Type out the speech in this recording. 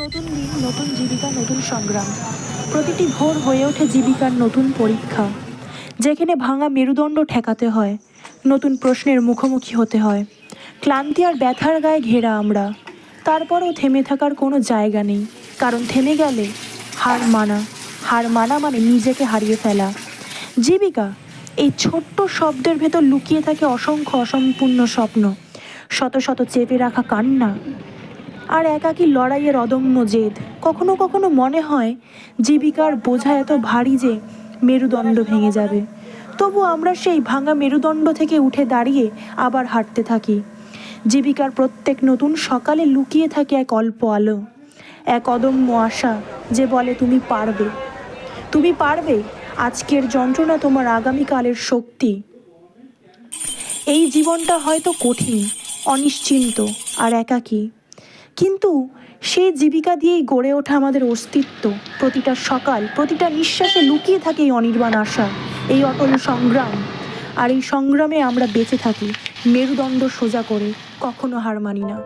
নতুন দিন, নতুন জীবিকা, নতুন সংগ্রাম। প্রতিটি ভোর হয়ে ওঠে জীবিকার নতুন পরীক্ষা, যেখানে ভাঙা মেরুদণ্ড ঠেকাতে হয়, নতুন প্রশ্নের মুখোমুখি হতে হয়। ক্লান্তি আর ব্যথার গায়ে ঘেরা আমরা, তারপরও থেমে থাকার কোনো জায়গা নেই, কারণ থেমে গেলে হার মানা মানে নিজেকে হারিয়ে ফেলা। জীবিকা, এই ছোট্ট শব্দের ভেতর লুকিয়ে থাকে অসংখ্য অসম্পূর্ণ স্বপ্ন, শত শত চেপে রাখা কান্না আর একাকী লড়াইয়ের অদম্য জেদ। কখনো কখনো মনে হয় জীবিকার বোঝা এত ভারী যে মেরুদণ্ড ভেঙে যাবে, তবু আমরা সেই ভাঙা মেরুদণ্ড থেকে উঠে দাঁড়িয়ে আবার হাঁটতে থাকি। জীবিকার প্রত্যেক নতুন সকালে লুকিয়ে থাকে এক অল্প আলো, এক অদম্য আশা যে বলে তুমি পারবে, তুমি পারবে। আজকের যন্ত্রণা তোমার আগামীকালের শক্তি। এই জীবনটা হয়তো কঠিন, অনিশ্চিন্ত আর একাকী, কিন্তু সেই জীবিকা দিয়েই গড়ে ওঠা আমাদের অস্তিত্ব। প্রতিটা সকাল, প্রতিটা নিঃশ্বাসে লুকিয়ে থাকে এই অনির্বাণ আশা, এই অটল সংগ্রাম। আর এই সংগ্রামে আমরা বেঁচে থাকি, মেরুদণ্ড সোজা করে, কখনো হার মানি না।